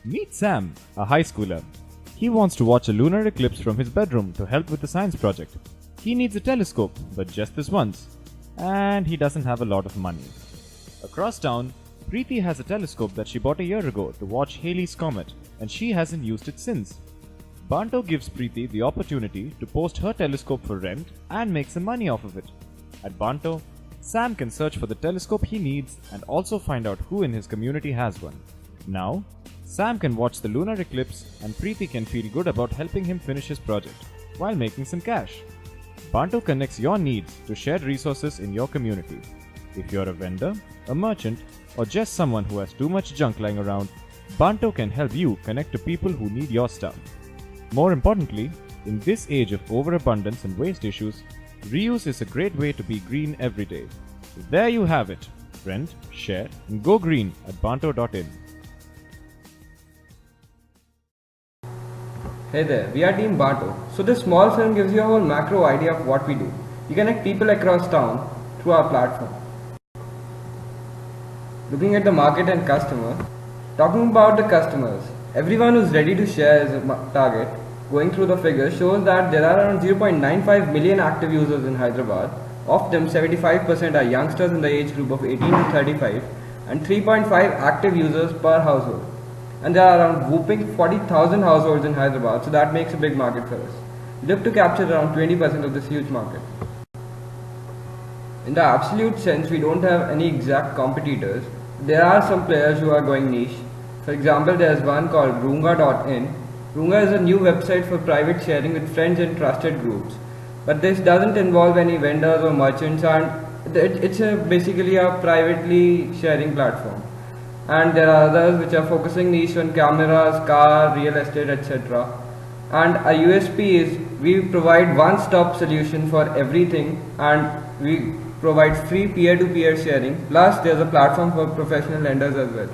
Meet Sam, a high schooler. He wants to watch a lunar eclipse from his bedroom to help with the science project. He needs a telescope, but just this once. And he doesn't have a lot of money. Across town, Preeti has a telescope that she bought a year ago to watch Halley's Comet, and she hasn't used it since. Baanto gives Preeti the opportunity to post her telescope for rent and make some money off of it. At Baanto, Sam can search for the telescope he needs and also find out who in his community has one. Now, Sam can watch the lunar eclipse and Preeti can feel good about helping him finish his project while making some cash. Baanto connects your needs to shared resources in your community. If you're a vendor, a merchant, or just someone who has too much junk lying around, Baanto can help you connect to people who need your stuff. More importantly, in this age of overabundance and waste issues, reuse is a great way to be green every day. So there you have it. Rent, share, and go green at baanto.in. Hey there, we are Team Baanto. So this small film gives you a whole macro idea of what we do. We connect people across town through our platform. Looking at the market and customer, talking about the customers, everyone who's ready to share is a target. Going through the figures shows that there are around 0.95 million active users in Hyderabad. Of them, 75% are youngsters in the age group of 18 to 35 and 3.5 active users per household. And there are around whooping 40,000 households in Hyderabad, so that makes a big market for us. We look to capture around 20% of this huge market. In the absolute sense, we don't have any exact competitors. There are some players who are going niche. For example, there's one called Roonga.in. Roonga is a new website for private sharing with friends and trusted groups. But this doesn't involve any vendors or merchants, and it's basically a privately sharing platform. And there are others which are focusing niche on cameras, car, real estate, etc. And our USP is we provide one-stop solution for everything, and we provide free peer-to-peer sharing. Plus, there's a platform for professional lenders as well.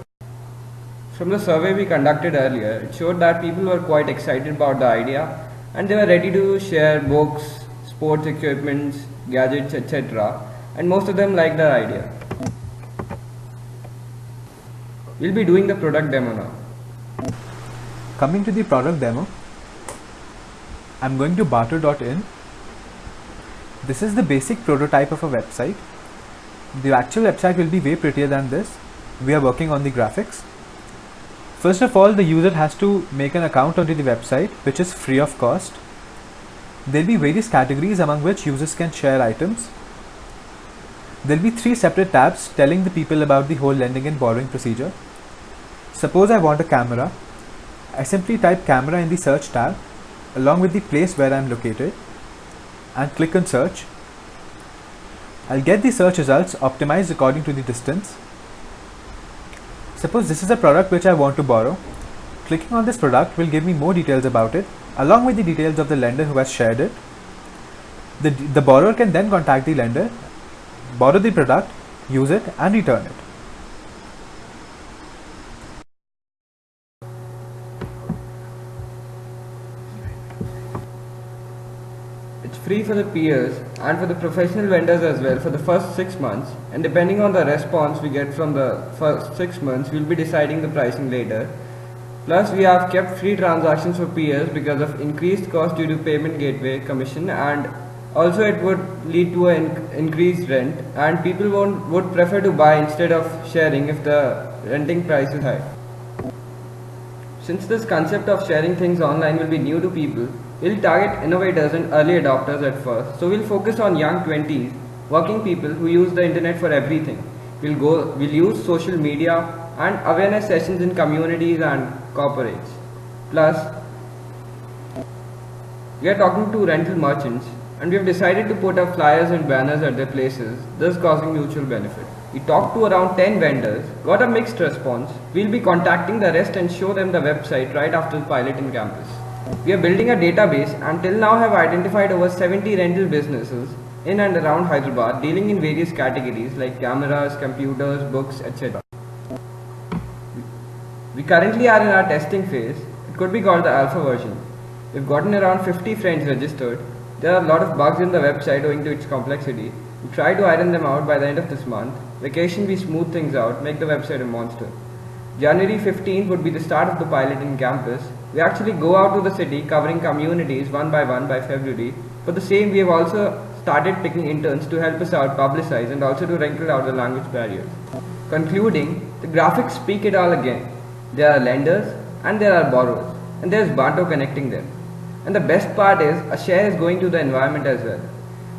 From the survey we conducted earlier, it showed that people were quite excited about the idea, and they were ready to share books, sports equipments, gadgets, etc. And most of them liked the idea. We'll be doing the product demo now. Coming to the product demo, I'm going to baanto.in. This is the basic prototype of a website. The actual website will be way prettier than this. We are working on the graphics. First of all, the user has to make an account onto the website, which is free of cost. There will be various categories among which users can share items. There will be 3 separate tabs telling the people about the whole lending and borrowing procedure. Suppose I want a camera. I simply type camera in the search tab along with the place where I am located and click on search. I'll get the search results optimized according to the distance. Suppose this is a product which I want to borrow. Clicking on this product will give me more details about it along with the details of the lender who has shared it. The borrower can then contact the lender, borrow the product, use it and return it. It's free for the peers and for the professional vendors as well for the first 6 months, and depending on the response we get from the first 6 months, we'll be deciding the pricing later. Plus, we have kept free transactions for peers because of increased cost due to payment gateway commission, and also it would lead to an increased rent, and people would prefer to buy instead of sharing if the renting price is high. Since this concept of sharing things online will be new to people, we'll target innovators and early adopters at first. So we'll focus on young 20s, working people who use the internet for everything. We'll use social media and awareness sessions in communities and corporates. Plus, we are talking to rental merchants, and we have decided to put up flyers and banners at their places, thus causing mutual benefit. We talked to around 10 vendors, got a mixed response. We'll be contacting the rest and show them the website right after the pilot in campus. We are building a database and till now have identified over 70 rental businesses in and around Hyderabad dealing in various categories like cameras, computers, books, etc. We currently are in our testing phase. It could be called the alpha version. We've gotten around 50 friends registered. There are a lot of bugs in the website owing to its complexity. We try to iron them out by the end of this month. Vacation we smooth things out, make the website a monster. January 15th would be the start of the pilot in campus. We actually go out to the city covering communities one by February. For the same, we have also started picking interns to help us out publicize and also to wrinkle out the language barriers. Concluding, the graphics speak it all again. There are lenders and there are borrowers, and there is Baanto connecting them. And the best part is, a share is going to the environment as well.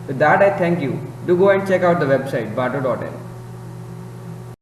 With that, I thank you. Do go and check out the website baanto.in.